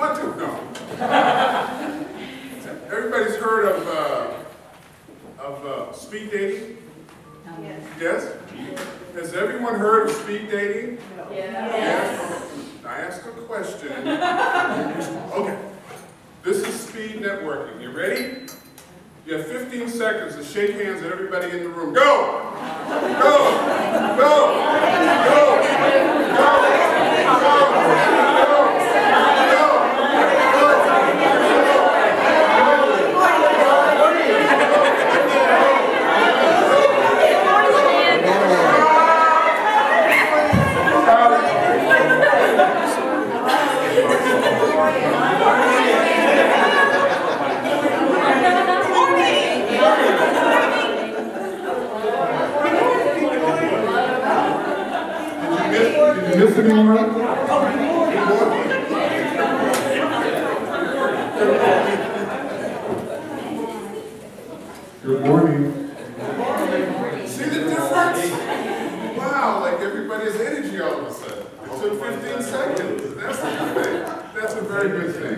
want to? No. Everybody's heard of speed dating? Yes. Yes? Has everyone heard of speed dating? No. Yes. I asked a question. Okay. This is speed networking. You ready? You have 15 seconds to shake hands with everybody in the room. Go! Go! Go! Go! Go! Go! Miss anyone? Good morning. See the difference? Wow, like everybody's energy all of a sudden. It took 15 seconds. That's a good thing. That's a very good thing.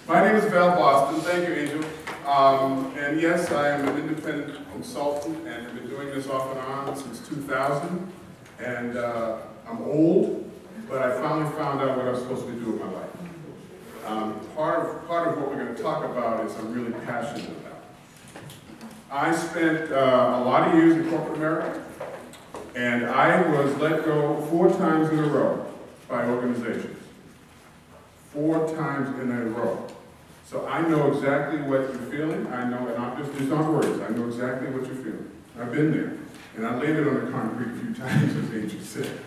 My name is Val Boston. Thank you, Angel. And yes, I am an independent consultant and have been doing this off and on since 2000. And I'm old, but I finally found out what I'm supposed to do with my life. Part of what we're going to talk about is I'm really passionate about. I spent a lot of years in corporate America, and I was let go 4 times in a row by organizations. 4 times in a row. So I know exactly what you're feeling. I know, and these aren't words, I know exactly what you're feeling. I've been there, and I landed on the concrete a few times, as Angel said.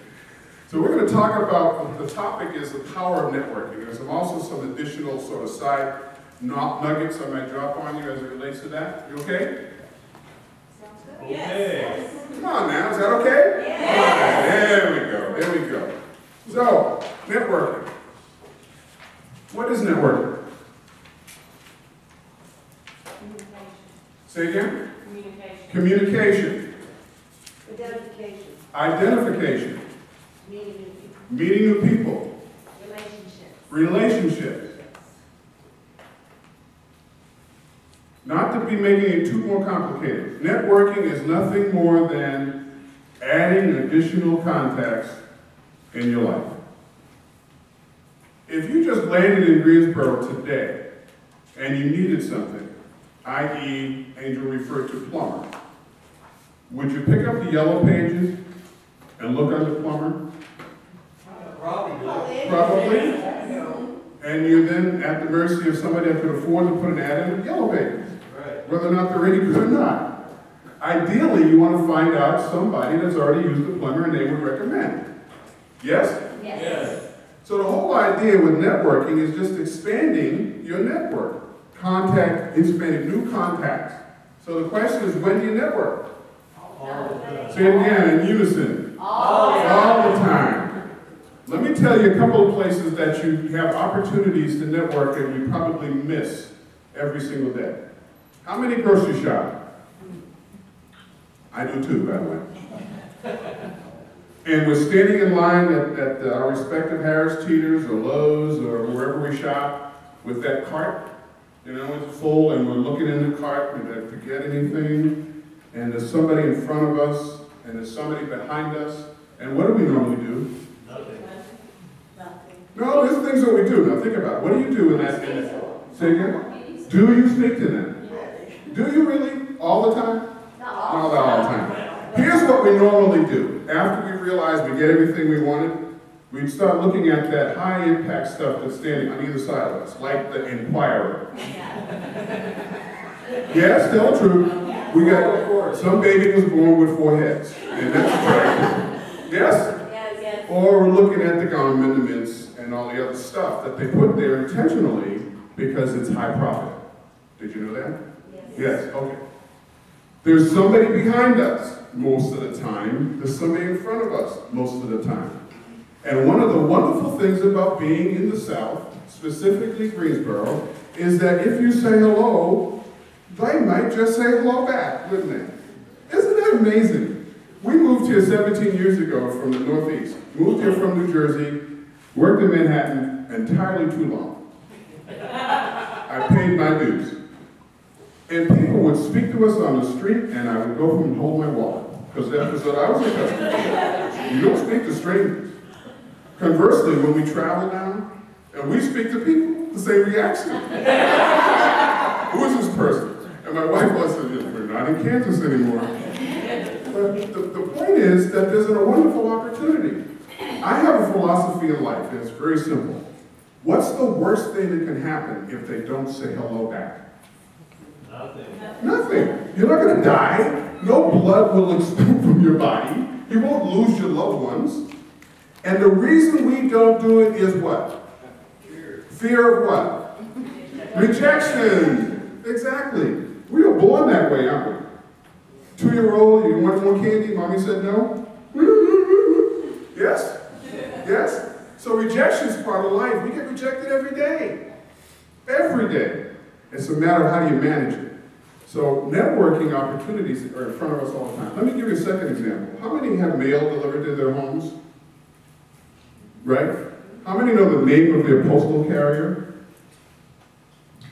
So we're going to talk about, the topic is the power of networking. There's also some additional sort of side nuggets I might drop on you as it relates to that. You okay? Sounds good. Okay. Yes. Come on now, is that okay? Yes. All right, there we go. So, networking. What is networking? Say again? Communication. Identification. Meeting new people. Relationships. Not to be making it too more complicated. Networking is nothing more than adding additional contacts in your life. If you just landed in Greensboro today and you needed something, i.e., Angel referred to plumber, would you pick up the yellow pages and look under plumber? Probably. And you're then at the mercy of somebody that could afford to put an ad in the yellow pages, whether or not they're ready to or not. Ideally, you want to find out somebody that's already used the plumber and they would recommend. Yes? Yes. So the whole idea with networking is just expanding your network. Expanding new contacts. So the question is, when do you network? Say it again in unison. All the time. Let me tell you a couple of places that you have opportunities to network and you probably miss every single day. How many grocery shop? I do too, by the way. And we're standing in line at our respective Harris Teeters or Lowe's or wherever we shop with that cart. You know, it's full and we're looking in the cart and did I forget anything? And there's somebody in front of us and there's somebody behind us. And what do we normally do? Nothing. No, there's things that we do. Now think about it. What do you do in that? Say again? Do you speak to them? Do you really? All the time? Not all the time. Here's what we normally do. After we realize we get everything we wanted, we start looking at that high impact stuff that's standing on either side of us, like the Inquirer. Yes, tell the truth. We got, some baby was born with 4 heads. And that's attractive. Yes? Yes. Or we're looking at the garments and all the other stuff that they put there intentionally because it's high profit. Did you know that? Yes, okay. There's somebody behind us most of the time. There's somebody in front of us most of the time. And one of the wonderful things about being in the South, specifically Greensboro, is that if you say hello, they might just say hello back, wouldn't they? Isn't that amazing? We moved here 17 years ago from the Northeast. Moved here from New Jersey, worked in Manhattan entirely too long. I paid my dues. And people would speak to us on the street, and I would go home and hold my wallet, because that was what I was accustomed to. You don't speak to strangers. Conversely, when we travel now, and we speak to people, the same reaction. Who is this person? And my wife was saying, we're not in Kansas anymore. But the point is that there's a wonderful opportunity. I have a philosophy in life, and it's very simple. What's the worst thing that can happen if they don't say hello back? Nothing. You're not going to die. No blood will explode from your body. You won't lose your loved ones. And the reason we don't do it is what? Fear of what? Rejection. Exactly. We are born that way, aren't we? 2-year-old, you want more candy? Mommy said no? Yes? Yes? So rejection is part of life. We get rejected every day. Every day. It's a matter of how do you manage it. So networking opportunities are in front of us all the time. Let me give you a second example. How many have mail delivered to their homes? Right? How many know the name of their postal carrier?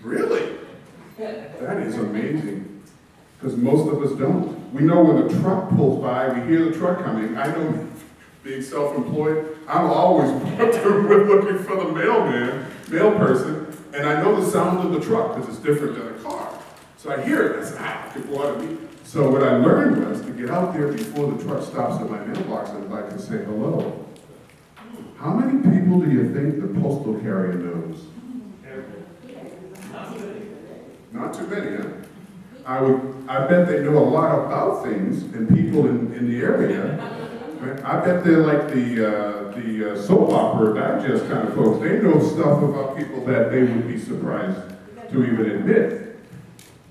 Really? That is amazing. Because most of us don't. We know when the truck pulls by, we hear the truck coming. I know, being self-employed, I'm always looking for the mail person, and I know the sound of the truck because it's different than a car. So I hear it, I say, it bothered me. So what I learned was to get out there before the truck stops at my mailbox and I can say hello. How many people do you think the postal carrier knows? Not too many, huh? I bet they know a lot about things and people in the area. Right? I bet they're like the soap opera digest kind of folks. They know stuff about people that they would be surprised to even admit.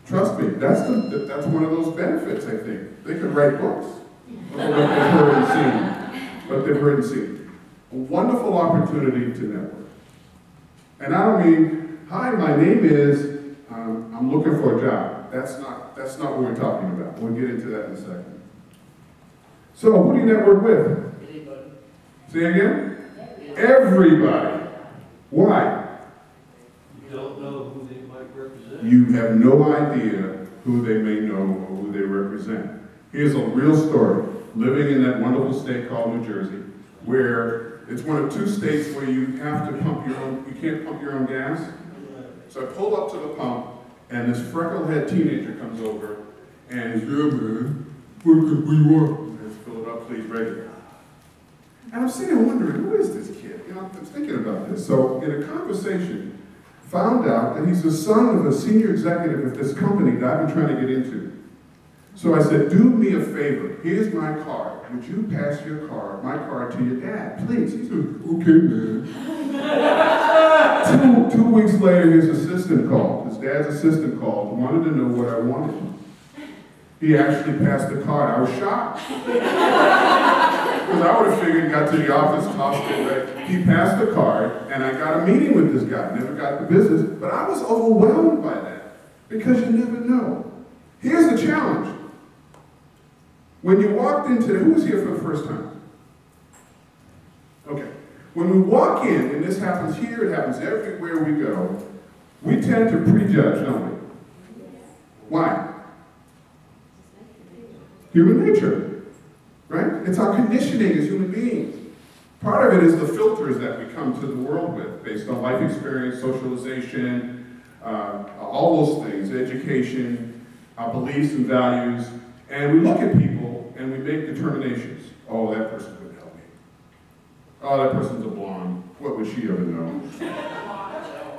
Trust me, that's one of those benefits, I think. They could write books of what they've heard and seen. What they've heard and seen. A wonderful opportunity to network. And I don't mean, hi, my name is, I'm looking for a job. That's not what we're talking about. We'll get into that in a second. So, who do you network with? Anybody. Say again? Everybody. Why? You don't know who they might represent. You have no idea who they may know or who they represent. Here's a real story. Living in that wonderful state called New Jersey, where it's one of 2 states where you have to pump your own, you can't pump your own gas. So I pulled up to the pump, and this frecklehead teenager comes over, and he's, yeah, man, what do you want? Let's fill it up, please, regular. And I'm sitting there wondering, who is this kid? You know, I'm thinking about this. So in a conversation, found out that he's the son of a senior executive at this company that I've been trying to get into. So I said, do me a favor. Here's my card. Would you pass my card to your dad, please? He said, okay, man. Two weeks later, his assistant called. His dad's assistant called, wanted to know what I wanted. He actually passed the card. I was shocked. Because I would have figured he got to the office, tossed it, right? He passed the card, and I got a meeting with this guy. Never got the business, but I was overwhelmed by that. Because you never know. Here's the challenge. When you walked into, who was here for the first time? Okay. When we walk in, and this happens here, it happens everywhere we go, we tend to prejudge, don't we? Why? Human nature, right? It's our conditioning as human beings. Part of it is the filters that we come to the world with, based on life experience, socialization, all those things, education, our beliefs and values, and we look at people and we make determinations. Oh, that person would help me. Oh, that person's a blonde. What would she ever know?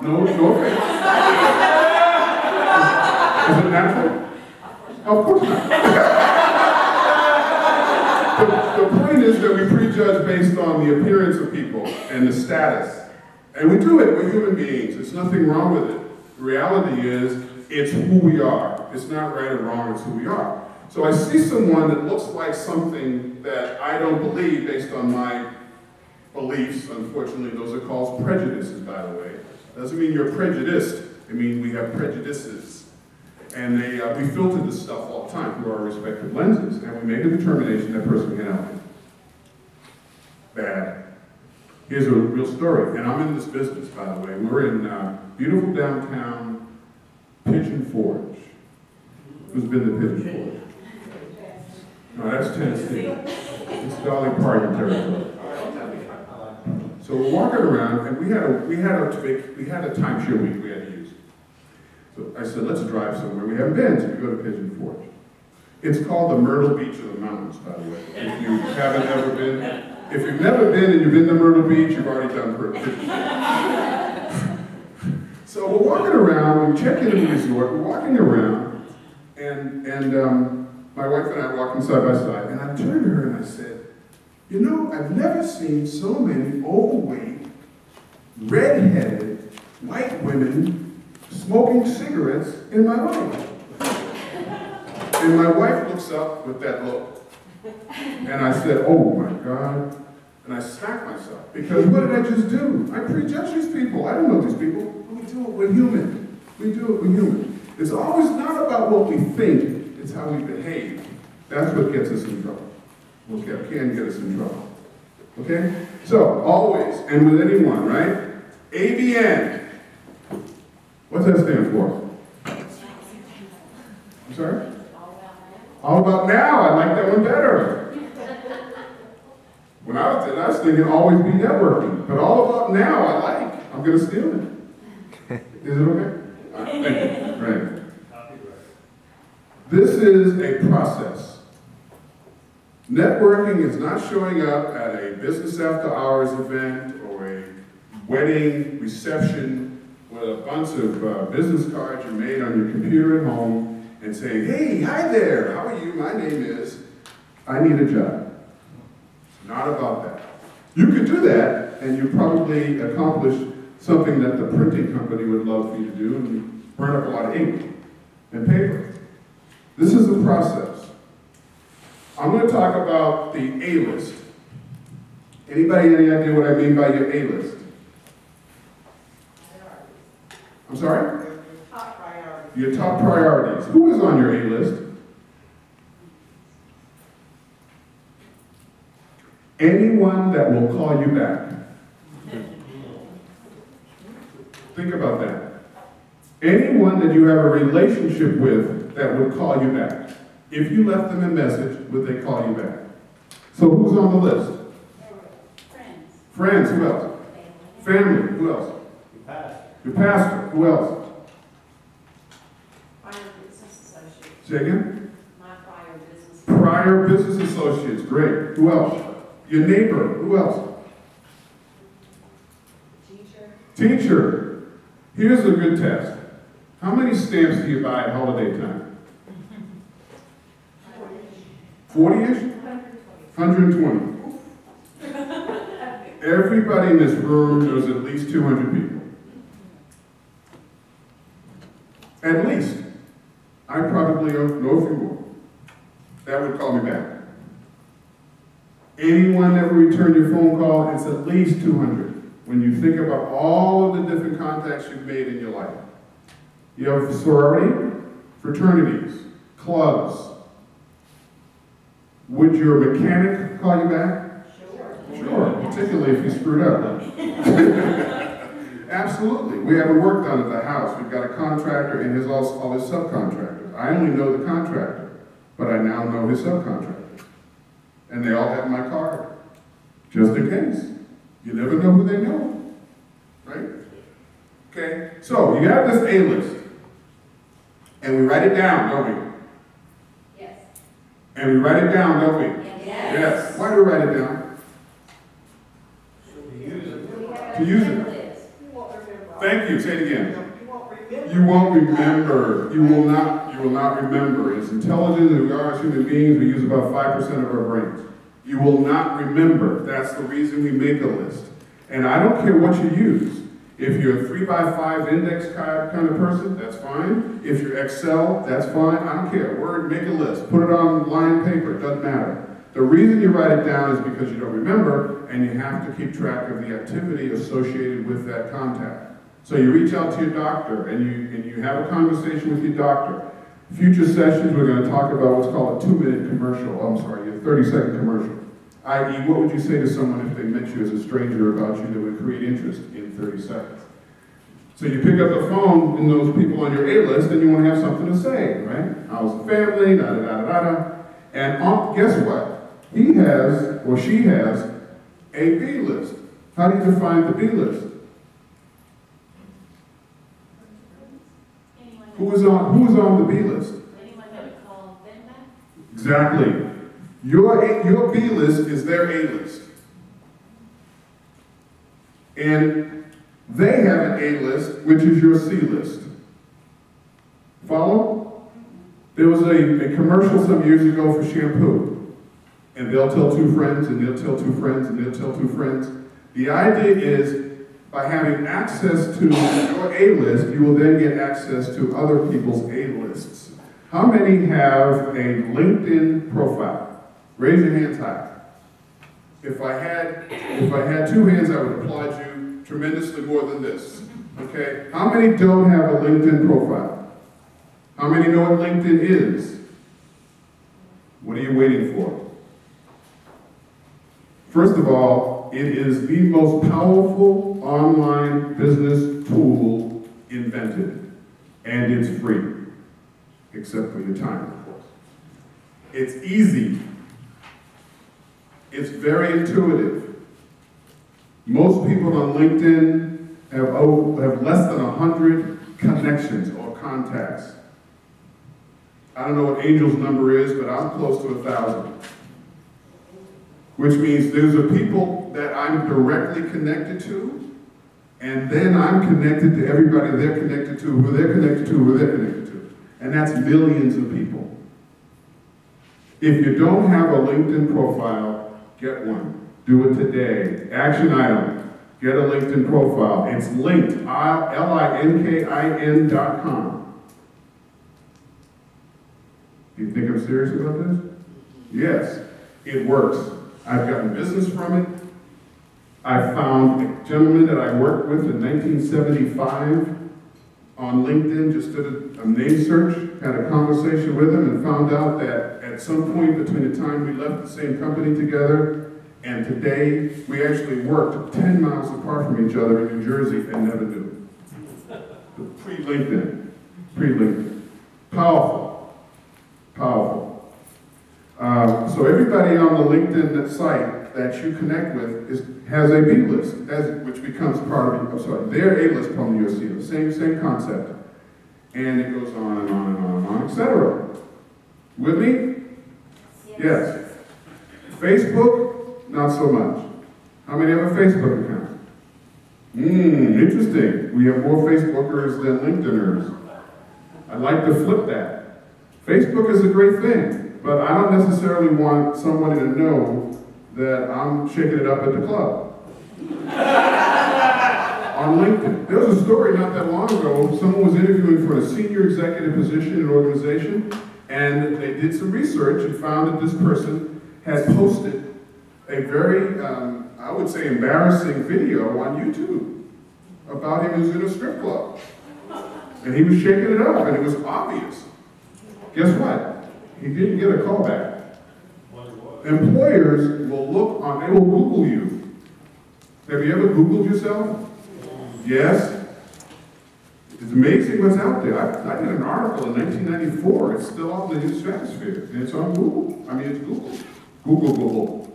No offense. Is it natural? Of course not. The point is that we prejudge based on the appearance of people and the status. And we do it, we're human beings. There's nothing wrong with it. The reality is, it's who we are. It's not right or wrong, it's who we are. So I see someone that looks like something that I don't believe based on my beliefs. Unfortunately, those are called prejudices, by the way. Doesn't mean you're prejudiced. It means we have prejudices. And we filter this stuff all the time through our respective lenses, and we make a determination that person can help me. Bad. Here's a real story, and I'm in this business, by the way. We're in beautiful downtown Pigeon Forge. Who's been to Pigeon Forge? No, that's Tennessee. It's Dolly Parton territory. So we're walking around, and we had a timeshare week we had to use. So I said, let's drive somewhere we haven't been, so we go to Pigeon Forge. It's called the Myrtle Beach of the mountains, by the way. If you haven't ever been, if you've never been and you've been to Myrtle Beach, you've already done Pigeon Forge. So we're walking around, we check into the resort, we're walking around, and my wife and I are walking side by side, and I turned to her and I said, you know, I've never seen so many overweight, red-headed, white women smoking cigarettes in my life. And my wife looks up with that look. And I said, oh my God. And I smacked myself. Because what did I just do? I prejudge these people. I don't know these people. We do it, we're human. We do it, we're human. It's always not about what we think, it's how we behave. That's what gets us in trouble. What can get us in trouble. Okay? So, always, and with anyone, right? ABN. What's that stand for? I'm sorry? All about now. I like that one better. When I was thinking always be networking. But all about now I like. I'm going to steal it. Is it okay? All right, thank you. Right. This is a process. Networking is not showing up at a business after hours event or a wedding reception with a bunch of business cards you made on your computer at home and saying, hey, hi there, how are you? My name is, I need a job. It's not about that. You could do that and you probably accomplish something that the printing company would love for you to do and burn up a lot of ink and paper. This is the process. I'm going to talk about the A-list. Anybody any idea what I mean by your A-list? I'm sorry? Top priority. Your top priorities. Who is on your A-list? Anyone that will call you back. Think about that. Anyone that you have a relationship with that would call you back. If you left them a message, would they call you back? So who's on the list? Friends. Friends, who else? Family, who else? Your pastor, who else? Prior business associates. Say again? My prior business. Prior business associates, great. Who else? Your neighbor, who else? Teacher. Teacher. Here's a good test. How many stamps do you buy at holiday time? 40-ish? 120. Everybody in this room knows at least 200 people. At least. I probably know a few more. That would call me back. Anyone that will return your phone call, it's at least 200. When you think about all of the different contacts you've made in your life. You have sorority, fraternities, clubs. Would your mechanic call you back? Sure, particularly if you screwed up. Absolutely. We have a work done at the house. We've got a contractor and all his subcontractors. I only know the contractor, but I now know his subcontractors. And they all have my card, just in case. You never know who they know, right? Okay, so you have this A-list, and we write it down, don't we? Yes. And we write it down, don't we? Yes. Why do we write it down? To use it. Thank you. Say it again. You won't remember. You will not remember. As intelligent as we are as human beings, we use about 5% of our brains. You will not remember. That's the reason we make a list. And I don't care what you use. If you're a 3x5 index card kind of person, that's fine. If you're Excel, that's fine. I don't care. Word, make a list. Put it on line paper. Doesn't matter. The reason you write it down is because you don't remember, and you have to keep track of the activity associated with that contact. So you reach out to your doctor, and you have a conversation with your doctor. Future sessions, we're going to talk about what's called a 2-minute commercial. Oh, I'm sorry, a 30-second commercial. I.e., what would you say to someone if they met you as a stranger about you that would create interest in 30 seconds? So you pick up the phone and those people on your A-list and you want to have something to say, right? How's the family, da-da-da-da-da. And guess what? He has, or she has, a B-list. How do you define the B-list? Who is on the B-list? Anyone that would call them back? Exactly. Your B-list is their A-list. And they have an A-list, which is your C-list. Follow? There was a commercial some years ago for shampoo. And they'll tell two friends, and they'll tell two friends, and they'll tell two friends. The idea is, by having access to your A-list, you will then get access to other people's A-lists. How many have a LinkedIn profile? Raise your hands high. If I had two hands, I would applaud you tremendously more than this. Okay? How many don't have a LinkedIn profile? How many know what LinkedIn is? What are you waiting for? First of all, it is the most powerful online business tool invented. And it's free. Except for your time, of course. It's easy. It's very intuitive. Most people on LinkedIn have less than 100 connections or contacts. I don't know what Angel's number is, but I'm close to 1,000. Which means those are people that I'm directly connected to, and then I'm connected to everybody they're connected to, who they're connected to, who they're connected to. And that's millions of people. If you don't have a LinkedIn profile, get one. Do it today. Action item. Get a LinkedIn profile. It's linked, linkin.com. Do you think I'm serious about this? Yes, it works. I've gotten business from it. I found a gentleman that I worked with in 1975 on LinkedIn, just did a name search, had a conversation with him, and found out that at some point between the time we left the same company together and today, we actually worked 10 miles apart from each other in New Jersey and never knew. Pre-LinkedIn. Pre-LinkedIn. Powerful. Powerful. So everybody on the LinkedIn site that you connect with has a B list, which becomes part of their A list from your C list. Same concept. And it goes on and on and on and on, etc. With me? Yes. Facebook, not so much. How many have a Facebook account? Interesting. We have more Facebookers than LinkedIners. I'd like to flip that. Facebook is a great thing, but I don't necessarily want somebody to know that I'm shaking it up at the club. On LinkedIn. There was a story not that long ago, someone was interviewing for a senior executive position in an organization, and they did some research and found that this person had posted a very, I would say, embarrassing video on YouTube about him who's in a strip club. And he was shaking it up, and it was obvious. Guess what? He didn't get a call back. Employers will look on, they will Google you. Have you ever Googled yourself? Yes? It's amazing what's out there. I did an article in 1994. It's still out in the stratosphere. And it's on Google. I mean, it's Google. Google.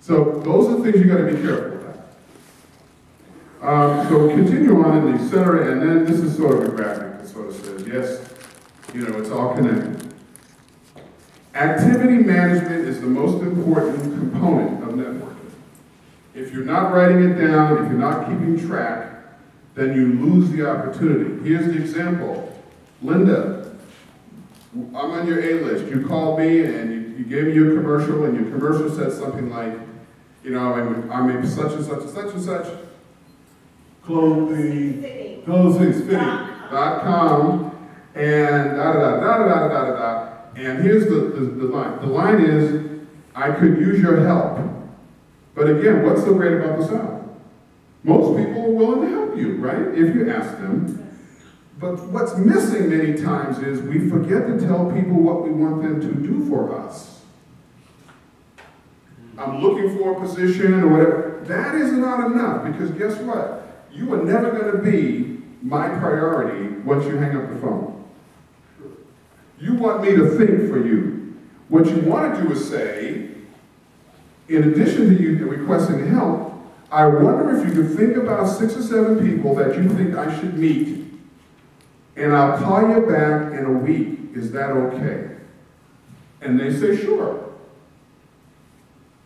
So those are things you got to be careful about. So continue on in the center, and then this is sort of a graphic that sort of says, yes, it's all connected. Activity management is the most important component of networking. If you're not writing it down, if you're not keeping track, then you lose the opportunity. Here's the example. Linda, I'm on your A-list. You called me and you gave me your commercial, and your commercial said something like, I'm a such and such and such and such. Clothingfitting.com and da-da-da-da-da-da-da-da. And here's the line. The line is, I could use your help. But again, what's so great about the South? Most people are willing to help you, right? If you ask them. But what's missing many times is we forget to tell people what we want them to do for us. I'm looking for a position or whatever. That is not enough, because guess what? you are never going to be my priority once you hang up the phone. You want me to think for you. What you want to do is say, in addition to you requesting help, I wonder if you could think about 6 or 7 people that you think I should meet, and I'll call you back in a week. Is that okay? And they say, sure.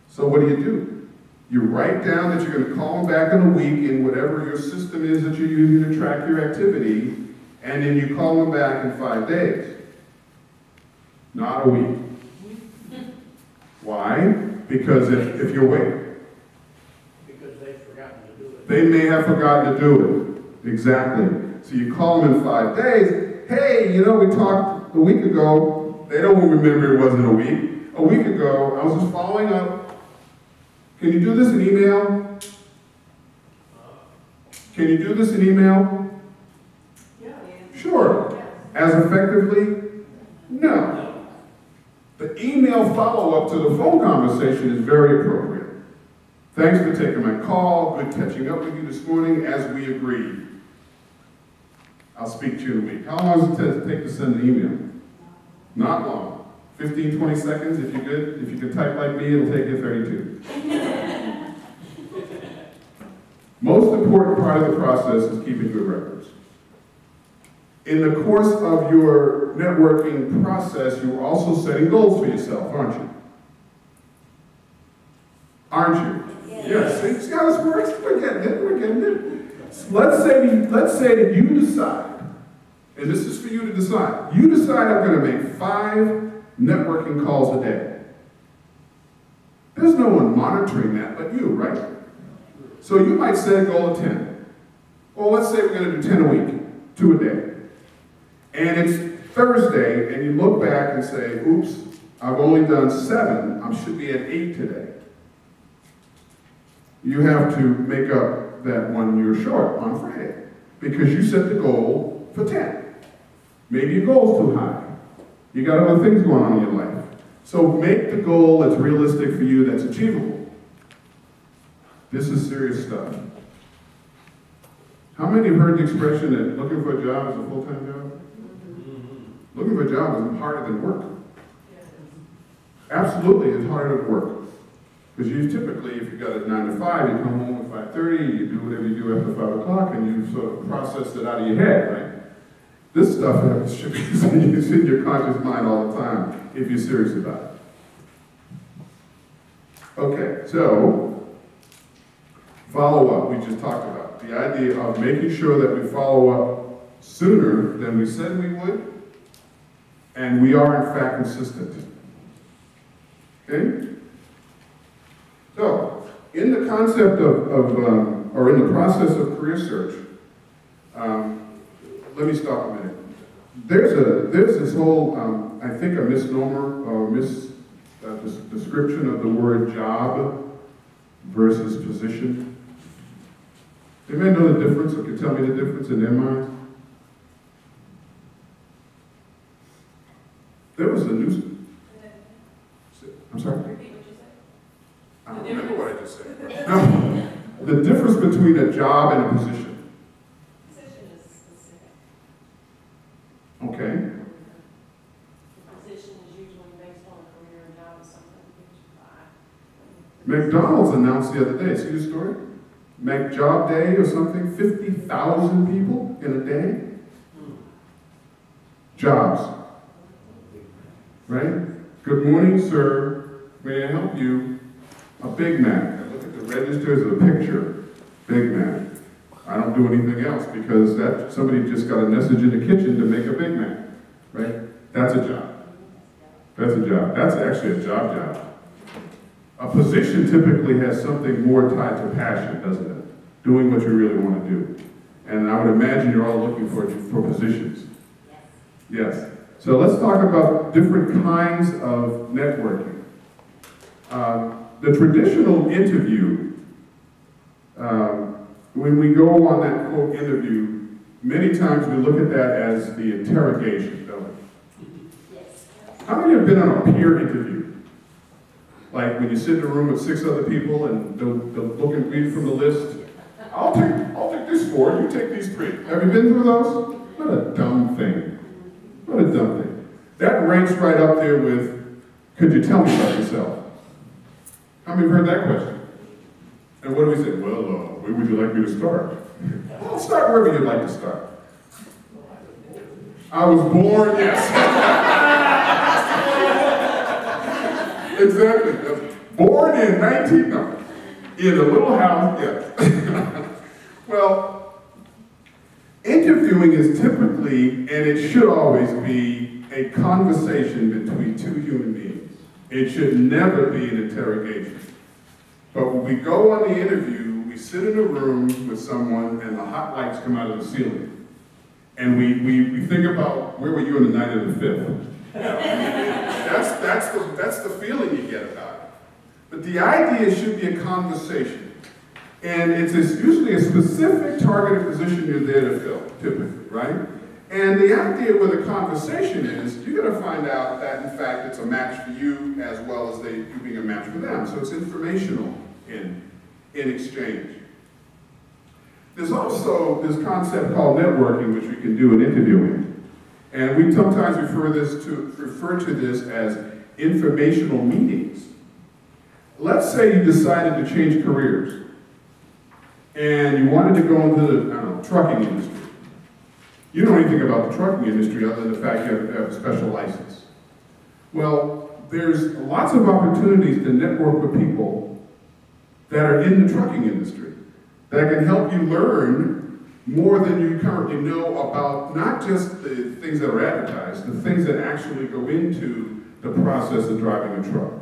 So what do? You write down that you're going to call them back in a week in whatever your system is that you're using to track your activity, and then you call them back in 5 days. Not a week. Why? Because if you're waiting. Because they've forgotten to do it. They may have forgotten to do it. Exactly. So you call them in 5 days. Hey, you know, we talked a week ago. They don't remember it wasn't a week. A week ago, I was just following up. Can you do this in email? Can you do this in email? Yeah. Sure. As effectively? No. The email follow-up to the phone conversation is very appropriate. Thanks for taking my call. Good catching up with you this morning as we agreed. I'll speak to you in a week. How long does it take to send an email? Not long. 15, 20 seconds if you're good. If you can type like me, it'll take you 32. Most important part of the process is keeping good records. In the course of your networking process, you're also setting goals for yourself, aren't you? Aren't you? Yes. See how this works? We're getting it. Let's say that you decide, and this is for you to decide, you decide I'm going to make 5 networking calls a day. There's no one monitoring that but you, right? So you might set a goal of 10. Well, let's say we're going to do 10 a week, 2 a day. And it's Thursday, and you look back and say, oops, I've only done 7, I should be at 8 today. You have to make up that one you're short on Friday, because you set the goal for 10. Maybe your goal's too high. You got other things going on in your life. So make the goal that's realistic for you, that's achievable. This is serious stuff. How many have heard the expression that looking for a job is a full-time job? Looking for a job is harder than work. Absolutely, it's harder than work. Because you typically, if you've got a 9 to 5, you come home at 5:30, you do whatever you do after 5 o'clock, and you sort of process it out of your head, right? This stuff should be in your conscious mind all the time, if you're serious about it. Okay, so, follow-up, we just talked about. The idea of making sure that we follow up sooner than we said we would, and we are in fact consistent. Okay? So, in the concept or in the process of career search, let me stop a minute. There's this whole, I think a misnomer or description of the word job versus position. Anybody know the difference or can tell me the difference in their minds? There was a news. I'm sorry? I don't remember what I just said. No, the difference between a job and a position. Position is specific. Okay. The position is usually based on a career and job or something you McDonald's announced the other day, see the story? McJob Day or something, 50,000 people in a day. Jobs. Right? Good morning, sir. May I help you? A Big Mac. I look at the registers of a picture. Big Mac. I don't do anything else because that somebody just got a message in the kitchen to make a Big Mac. Right? That's a job. That's a job. That's actually a job. A position typically has something more tied to passion, doesn't it? Doing what you really want to do. And I would imagine you're all looking for positions. Yes. So let's talk about different kinds of networking. The traditional interview, when we go on that quote interview, many times we look at that as the interrogation, don't we? Yes. How many have been on a peer interview? Like when you sit in a room with 6 other people and they'll look and read from the list. I'll take this 4, you take these 3. Have you been through those? What a dumb thing. What a dumb thing. That ranks right up there with, could you tell me about yourself? How many have heard that question? And what do we say? Well, where would you like me to start? Well, start wherever you'd like to start. I was born, yes. Exactly. Born in 19, no. In a little house, yes. Well, interviewing is typically, and it should always be, a conversation between 2 human beings. It should never be an interrogation. But when we go on the interview, we sit in a room with someone and the hot lights come out of the ceiling. And we think about, where were you on the night of the 5th? That's the feeling you get about it. But the idea should be a conversation. And it's usually a specific targeted position you're there to fill, typically, right? And the idea with a conversation is, you're going to find out that, in fact, it's a match for you as well as you being a match for them. So it's informational in exchange. There's also this concept called networking, which we can do in interviewing. And we sometimes refer to this as informational meetings. Let's say you decided to change careers and you wanted to go into the trucking industry. You don't know anything about the trucking industry other than the fact you have a special license. Well, there's lots of opportunities to network with people that are in the trucking industry that can help you learn more than you currently know about not just the things that are advertised, the things that actually go into the process of driving a truck.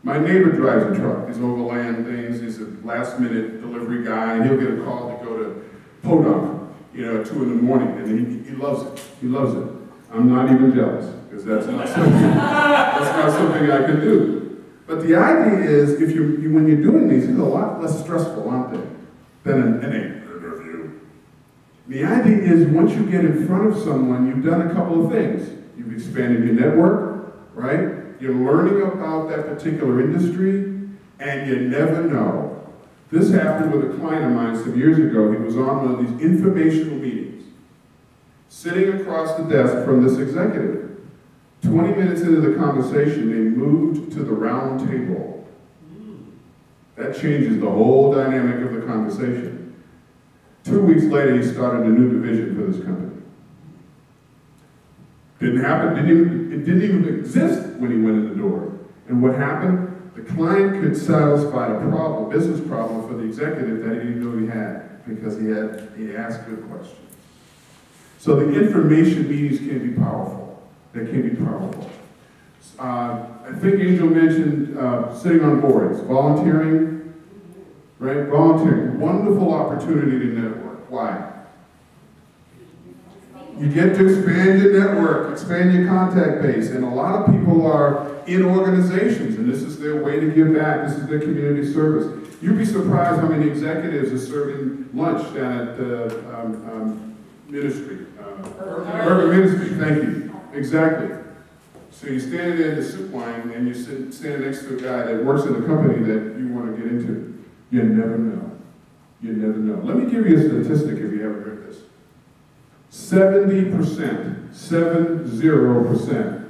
My neighbor drives a truck. He's overland things. He's a last-minute delivery guy, and he'll get a call to go to Podunk, at 2 in the morning, and he loves it. He loves it. I'm not even jealous, because that's not something I can do. But the idea is, when you're doing these, it's a lot less stressful, aren't they, than an interview. The idea is, once you get in front of someone, you've done a couple of things. You've expanded your network, right? You're learning about that particular industry, and you never know. This happened with a client of mine some years ago. He was on one of these informational meetings, sitting across the desk from this executive. 20 minutes into the conversation, they moved to the round table. That changes the whole dynamic of the conversation. 2 weeks later, he started a new division for this company. Didn't happen, it didn't even exist when he went in the door. And what happened? The client could satisfy a business problem for the executive that he didn't know he had, because he asked good questions. So the information meetings can be powerful. They can be powerful. I think Angel mentioned sitting on boards, volunteering, right? Volunteering, wonderful opportunity to network. Why? You get to expand your network, expand your contact base, and a lot of people are in organizations, and this is their way to give back. This is their community service. You'd be surprised how many executives are serving lunch down at the ministry. Urban Ministry, thank you. Exactly. So you're standing there in the soup line, and you're standing next to a guy that works in a company that you want to get into. You never know. You never know. Let me give you a statistic if you haven't heard this. 70%, 70%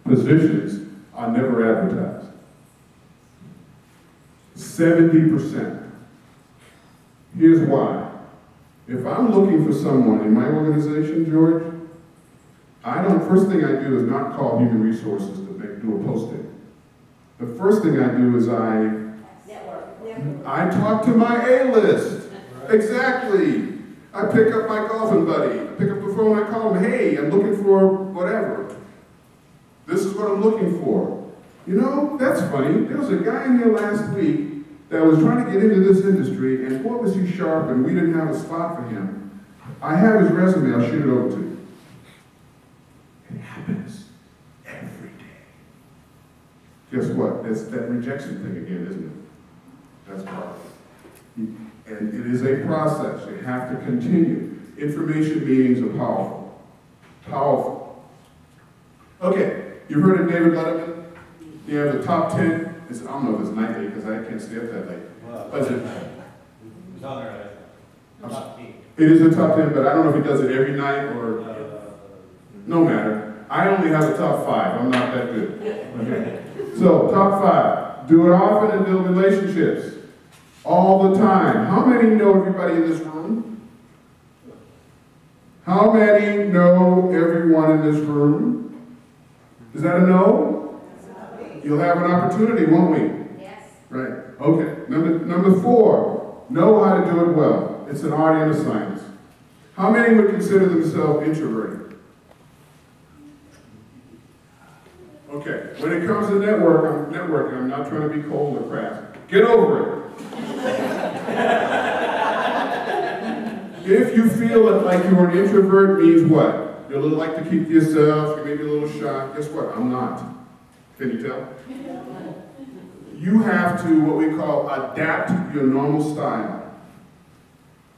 positions are never advertised. 70%. Here's why. If I'm looking for someone in my organization, George, first thing I do is not call human resources to do a posting. The first thing I do is I talk to my A-list. Right. Exactly. I pick up my golfing buddy. I pick up the phone, I call him, hey, I'm looking for whatever. This is what I'm looking for. You know, that's funny. There was a guy in here last week that was trying to get into this industry, and boy was he sharp, and we didn't have a spot for him. I have his resume, I'll shoot it over to you. It happens every day. Guess what? It's that rejection thing again, isn't it? That's powerful. And it is a process. You have to continue. Information meetings are powerful. Powerful. Okay, you've heard of David Letterman? You have the top 10. I don't know if it's nightly because I can't stay up that late. Well, but it's on there. Top 10. It is a top 10, but I don't know if he does it every night or, no matter. I only have a top 5. I'm not that good. Okay. So, top 5. Do it often and build relationships. All the time. How many know everybody in this room? How many know everyone in this room? Is that a no? You'll have an opportunity, won't we? Yes. Right. Okay. Number 4. Know how to do it well. It's an art and a science. How many would consider themselves introverted? Okay. When it comes to networking, I'm not trying to be cold or crass. Get over it. If you feel like you're an introvert, means what? You like to keep to yourself, you're maybe a little shy. Guess what? I'm not. Can you tell? You have to, what we call, adapt your normal style.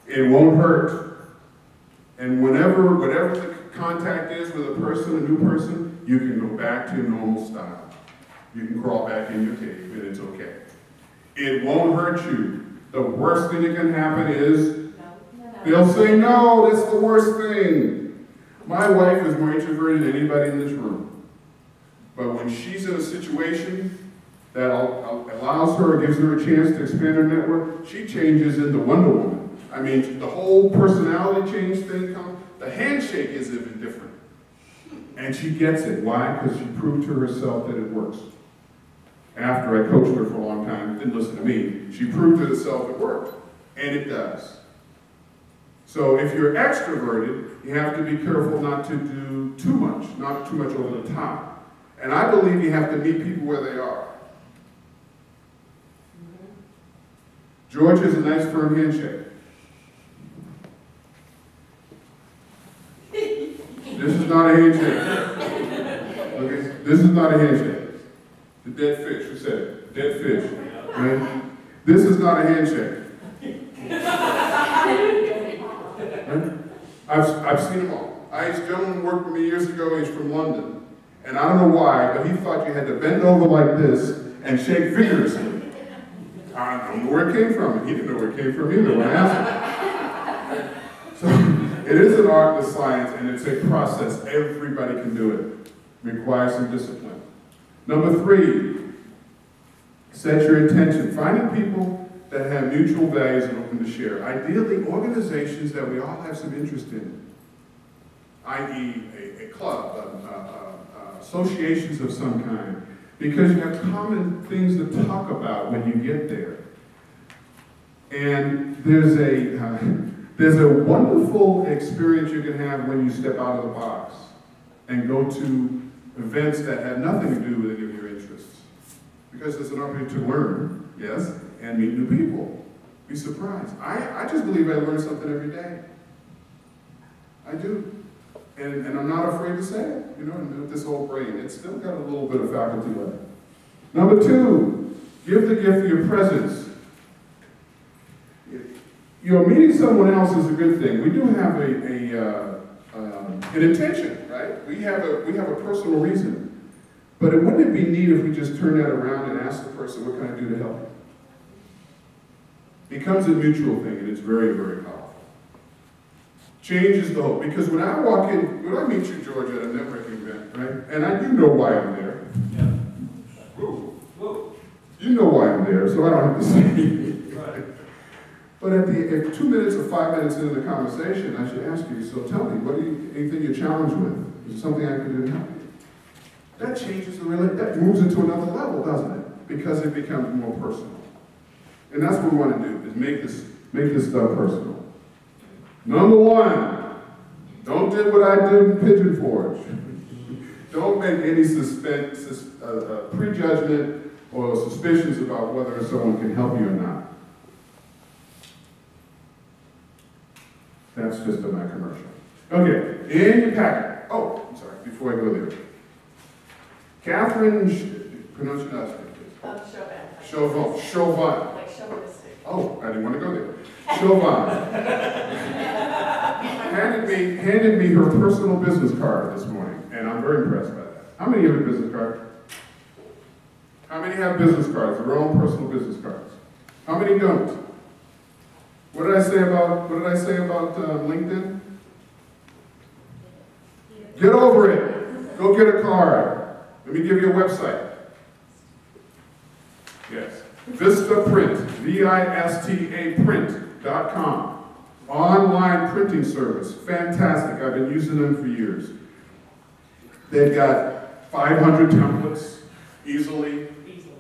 It won't hurt. And whatever the contact is with a person, a new person, you can go back to your normal style. You can crawl back in your cave and it's okay. It won't hurt you. The worst thing that can happen is they'll say, no, that's the worst thing. My wife is more introverted than anybody in this room. But when she's in a situation that allows her, gives her a chance to expand her network, she changes into Wonder Woman. I mean, the whole personality change thing comes. The handshake is even different. And she gets it. Why? Because she proved to herself that it works. After I coached her for a long time, didn't listen to me, she proved to herself it worked. And it does. So if you're extroverted, you have to be careful not to do too much, not too much over the top. And I believe you have to meet people where they are. George has a nice firm handshake. This is not a handshake. Okay? This is not a handshake. The dead fish, who said it? Dead fish. Right? This is not a handshake. Right? I've seen them all. I had a gentleman who worked with me years ago, he's from London. And I don't know why, but he thought you had to bend over like this and shake vigorously. I don't know where it came from. He didn't know where it came from either when I asked him. So it is an art and a science, and it's a process. Everybody can do it. It requires some discipline. Number 3, set your intention. Finding people that have mutual values and open to share. Ideally, organizations that we all have some interest in, i.e. a club, associations of some kind, because you have common things to talk about when you get there. And there's a wonderful experience you can have when you step out of the box and go to events that have nothing to do with any of your interests. Because it's an opportunity to learn, yes, and meet new people. Be surprised. I just believe I learn something every day. I do. And I'm not afraid to say it, you know, and with this whole brain, it's still got a little bit of faculty left. Number 2, give the gift of your presence. You know, meeting someone else is a good thing. We do have an intention, right? We have a personal reason. But wouldn't it be neat if we just turn that around and ask the person, what can I do to help you? It becomes a mutual thing, and it's very, very powerful. Changes the hope. Because when I walk in, when I meet you, George, at a networking event, right? And you know why I'm there. Yeah. Woo. Whoa. You know why I'm there, so I don't have to say anything. Right. But if 2 minutes or 5 minutes into the conversation, I should ask you, so tell me, anything you're challenged with? Is there something I can do to help you? That changes the relationship. That moves it to another level, doesn't it? Because it becomes more personal. And that's what we want to do, is make this stuff personal. Number 1, don't do what I did in Pigeon Forge. Don't make any prejudgment or suspicions about whether someone can help you or not. That's just my commercial. Okay, in your packet. Oh, I'm sorry, before I go there. Catherine, pronounce your last name, please. Chauvin. Chauvin. Like chauvinistic. Oh, I didn't want to go there. Chauvin. handed me her personal business card this morning, and I'm very impressed by that. How many have a business card? How many have business cards, their own personal business cards? How many don't? What did I say about LinkedIn? Get over it. Go get a card. Let me give you a website. Yes. Vistaprint, V-I-S-T-A print.com. Online printing service. Fantastic. I've been using them for years. They've got 500 templates easily.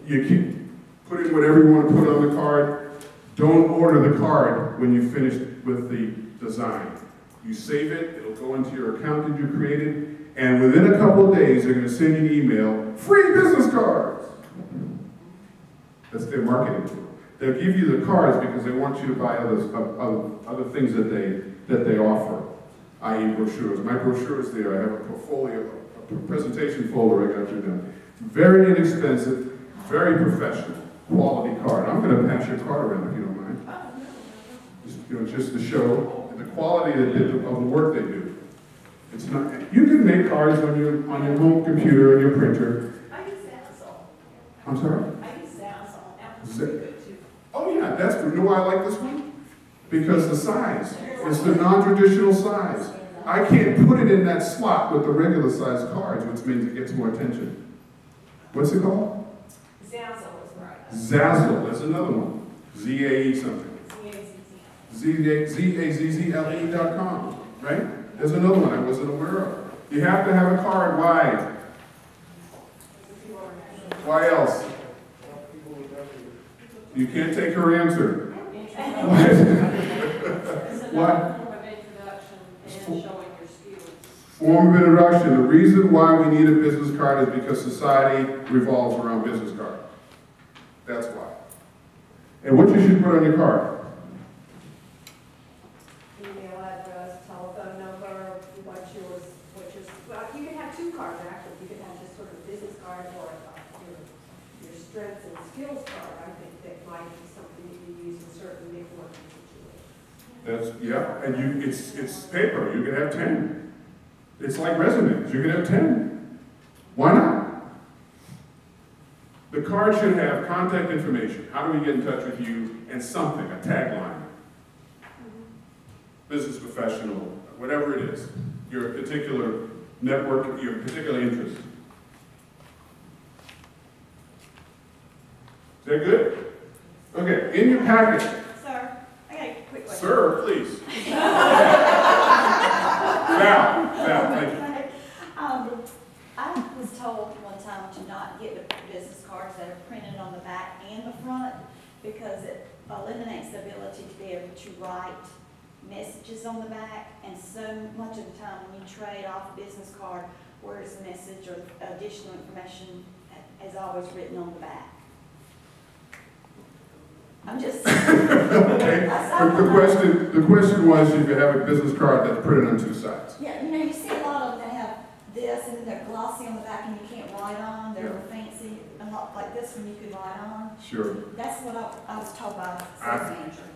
You can put in whatever you want to put on the card. Don't order the card when you finish with the design. You save it, it'll go into your account that you created, and within a couple of days, they're going to send you an email, free business cards. That's their marketing tool. They'll give you the cards because they want you to buy other things that they offer, i.e. brochures. My brochure is there. I have a portfolio, a presentation folder I got you done. Very inexpensive, very professional, quality card. I'm going to pass your card around if you don't mind. Just to show the quality of the work they do. It's not. You can make cards on your home computer and your printer. I use Zazzle. I'm sorry. I use Zazzle. That one's good too. Oh yeah, that's good. You know why I like this one? Because the size. It's the non-traditional size. I can't put it in that slot with the regular size cards, which means it gets more attention. What's it called? Zazzle is right. Zazzle. That's another one. Z-A-E something. Z-A-Z-Z-L-E.com, right? There's another one I wasn't aware of. You have to have a card. Why? Why else? You can't take her answer. What? Form of introduction and showing your skills. Form of introduction. The reason why we need a business card is because society revolves around business cards. That's why. And what you should put on your card? Email address, telephone number, well, you can have two cards actually. You can have just sort of a business card or your strengths and skills card. I think that might be something you can use in certain networking situations. And it's paper. You can have 10. It's like resumes. You can have 10. Why not? The card should have contact information. How do we get in touch with you? And something, a tagline. Business professional, whatever it is. Your particular network, your particular interest. Is that good? Okay, in your packet. Sir, I got a quick question. Sir, please. Val, thank you. I was told one time to not get the business cards that are printed on the back and the front because it eliminates the ability to be able to write messages on the back, and so much of the time when you trade off a business card, where's the message or additional information is always written on the back. I'm just Okay. The question was if you have a business card that's printed on two sides. Yeah, you see a lot of them that have this and then they're glossy on the back and you can't write on. They're fancy, and like this one you could write on. Sure. That's what I was told by the sales manager.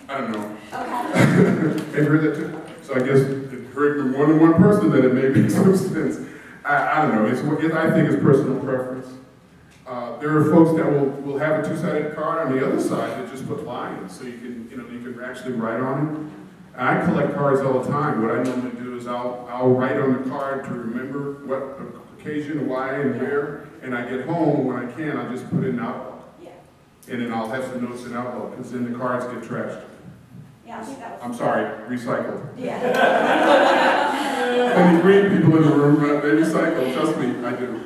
I don't know. Okay. Have you heard that too? So I guess it heard from more than one person that it may make some sense. I don't know. I think it's personal preference. There are folks that will have a two-sided card on the other side that just put lines, so you can actually write on it. I collect cards all the time. What I normally do is I'll write on the card to remember what occasion, why, and where. And I get home when I can. I just put it in Outlook. Yeah. And then I'll have some notes in Outlook because then the cards get trashed. Yeah, I think that was. I'm sorry, recycled. Yeah. Any green people in the room, they recycle. Trust me, I do.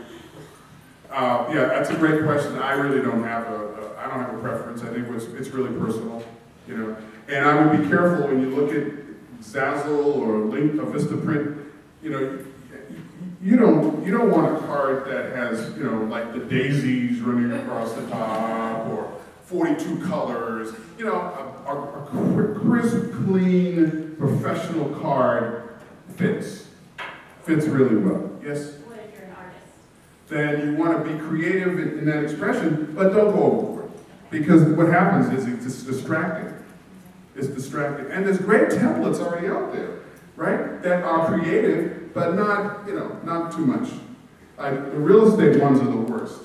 Yeah, that's a great question. I really don't have a preference. I think it's really personal, And I would be careful when you look at Zazzle or Vistaprint. You don't want a card that has like the daisies running across the top or 42 colors. A crisp, clean, professional card fits really well. Yes. Then you want to be creative in that expression, but don't go overboard. Because what happens is it's distracting. It's distracting. And there's great templates already out there, right? That are creative, but not too much. The real estate ones are the worst.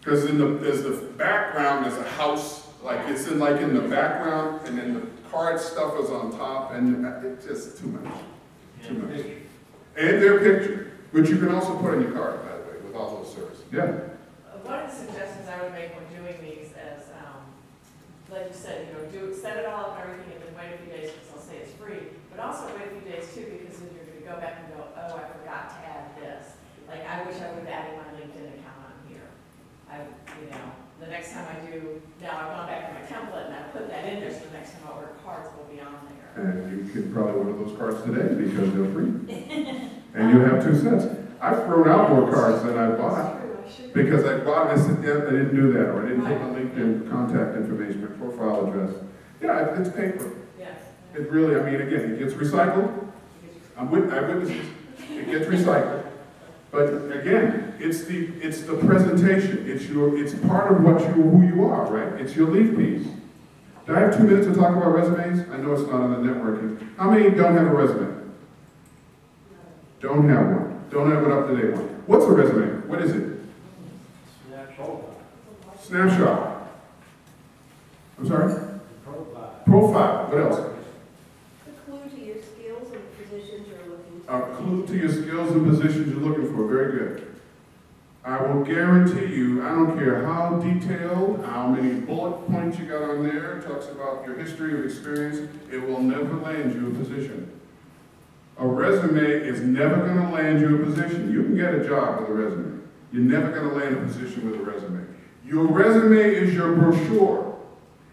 Because there's the background, there's a house, Like it's in the background, and then the card stuff is on top, and it's just too much. Too much. And their picture, which you can also put on your card, by the way, with all those services. Yeah. One of the suggestions I would make when doing these is, like you said, set it all up and everything, and then wait a few days because they'll say it's free. But also wait a few days too, because then you're going to go back and go, oh, I forgot to add this. Like I wish I would have added my LinkedIn account on here. The next time I do, now I've gone back to my template and I put that in there, so the next time I order cards will be on there. And you can probably order those cards today because they're free. And you have 2 sets. I've thrown out more cards than I bought because I bought and I said, yeah, I didn't do that, or I didn't take my LinkedIn contact information, my profile address. Yeah, it's paper. Yes. It really, again, it gets recycled. I witnessed it. It gets recycled. But again, it's the presentation. It's part of who you are, right? It's your leaf piece. Do I have 2 minutes to talk about resumes? I know it's not on the networking. How many don't have a resume? Don't have one. Don't have an up-to-date one. What's a resume? What is it? Snapshot. I'm sorry? Profile. What else? A clue to your skills and positions you're looking for. A clue to your skills and positions you're looking for. Very good. I will guarantee you, I don't care how detailed, how many bullet points you got on there, it talks about your history of experience, it will never land you a position. A resume is never going to land you a position. You can get a job with a resume. You're never going to land a position with a resume. Your resume is your brochure.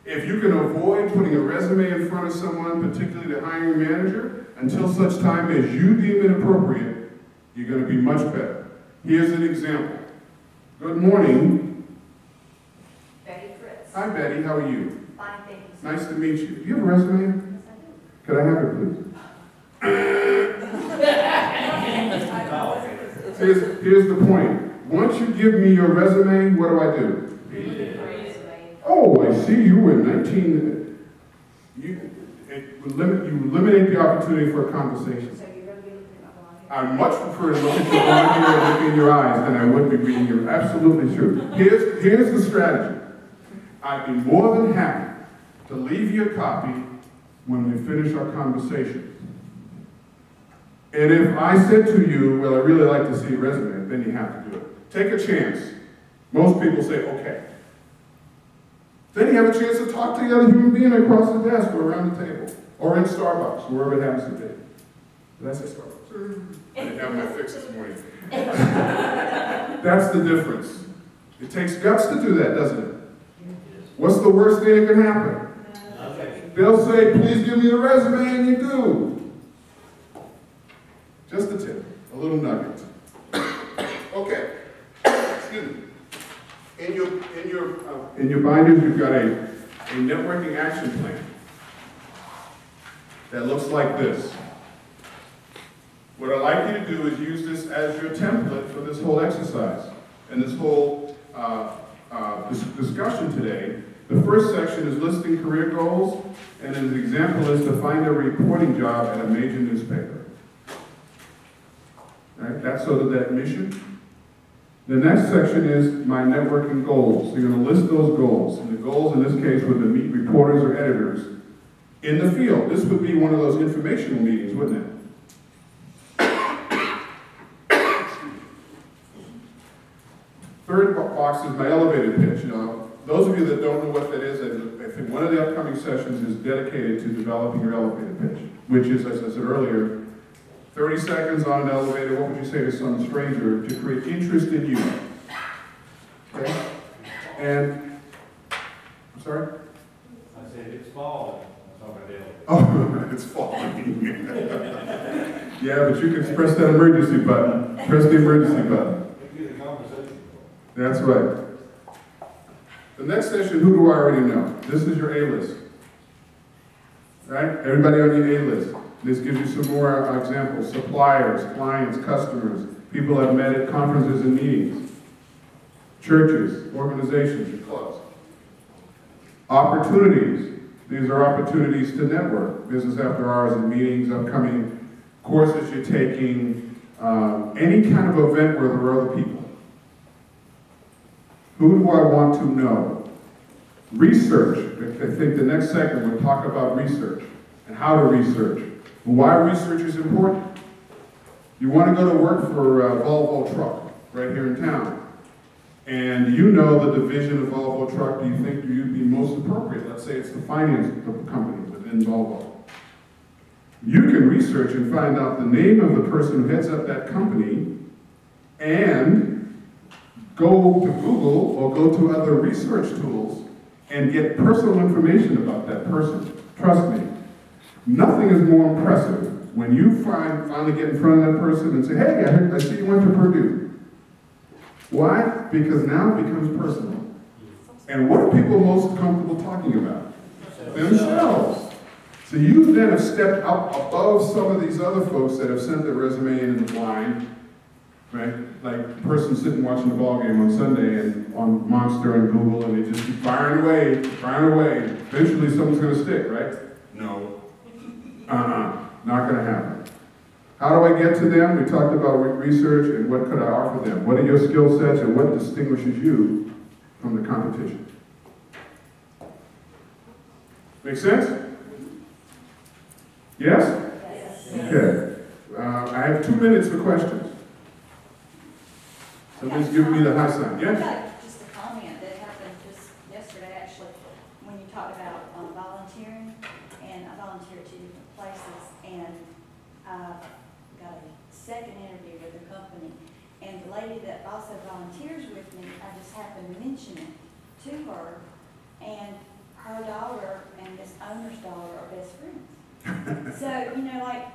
If you can avoid putting a resume in front of someone, particularly the hiring manager, until such time as you deem it appropriate, you're going to be much better. Here's an example. Good morning. Betty Fritz. Hi, Betty. How are you? Fine, thank you, sir. Nice to meet you. Do you have a resume? Yes, I do. Could I have it, please? Here's the point. Once you give me your resume, what do? Oh, I see you were 19. You eliminate the opportunity for a conversation. So you're going to be looking at blonde I hair? much prefer to look at your blonde hair and look in your eyes than I would be reading your. Absolutely true. Here's the strategy. I'd be more than happy to leave you a copy when we finish our conversation. And if I said to you, well, I'd really like to see your resume, then you have to do it. Take a chance. Most people say, okay. Then you have a chance to talk to the other human being across the desk or around the table, or in Starbucks, wherever it happens to be. Did I say Starbucks? I didn't have my fix this morning. That's the difference. It takes guts to do that, doesn't it? What's the worst thing that can happen? They'll say, please give me the resume, and you do. Just a tip, a little nugget. Okay. Excuse me. In your binders, you've got a networking action plan that looks like this. What I'd like you to do is use this as your template for this whole exercise and this whole discussion today. The first section is listing career goals, and an example is to find a reporting job at a major newspaper. Right? That's sort of that mission. The next section is my networking goals. So you're going to list those goals. And the goals in this case would be to meet reporters or editors in the field. This would be one of those informational meetings, wouldn't it? Third box is my elevator pitch. Those of you that don't know what that is, I think one of the upcoming sessions is dedicated to developing your elevator pitch, which is, as I said earlier, 30 seconds on an elevator, what would you say to some stranger to create interest in you? Okay? And, I'm sorry? I said, it's falling. That's all I did. Oh, it's falling. Yeah, but you can press that emergency button. Press the emergency button. Get a conversation. That's right. The next session, who do I already know? This is your A-list. Right? Everybody on your A-list. This gives you some more examples. Suppliers, clients, customers, people I've met at conferences and meetings, churches, organizations, your clubs. Opportunities. These are opportunities to network. Business after hours and meetings, upcoming courses you're taking, any kind of event where there are other people. Who do I want to know? Research. I think the next segment we'll talk about research and how to research. And why research is important. You want to go to work for Volvo Truck right here in town. And you know the division of Volvo Truck do you think you'd be most appropriate. Let's say it's the finance company within Volvo. You can research and find out the name of the person who heads up that company and go to Google or go to other research tools and get personal information about that person. Trust me, nothing is more impressive when you finally get in front of that person and say, hey, I see you went to Purdue. Why? Because now it becomes personal. And what are people most comfortable talking about? Themselves. So you then have stepped up above some of these other folks that have sent their resume in the blind, right? Like the person sitting watching the ball game on Sunday and on Monster and Google, and they just keep firing away, firing away. Eventually someone's going to stick, right? No. Not going to happen. How do I get to them? We talked about research and what could I offer them. What are your skill sets and what distinguishes you from the competition? Make sense? Yes? Yes. Okay. I have 2 minutes for questions. Somebody's giving me the high sign. Yes? I've got just a comment that happened just yesterday, actually, when you talked about volunteering, and I volunteered 2 different places, and I got a second interview with a company, and the lady that also volunteers with me, I just happened to mention it to her, and her daughter and this owner's daughter are best friends. So, you know, like,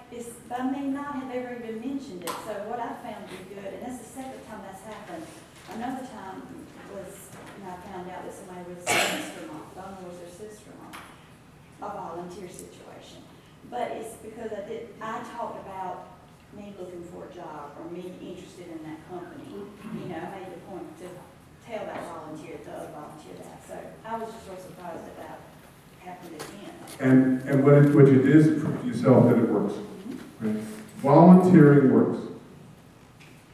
I may not have ever even mentioned it, so what I found to be good, and that's the second time that's happened. Another time was, I found out that somebody was sister-in-law, Donna was their sister-in-law, a volunteer situation. But it's because I talked about me looking for a job, or me interested in that company. You know, I made the point to tell that volunteer, the other volunteer that. So I was just real surprised that that happened again. And what you did is prove to yourself that it works. Right? Volunteering works.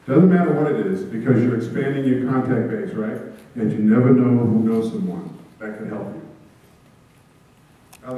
Doesn't matter what it is, because you're expanding your contact base, right? And you never know who knows someone that can help you.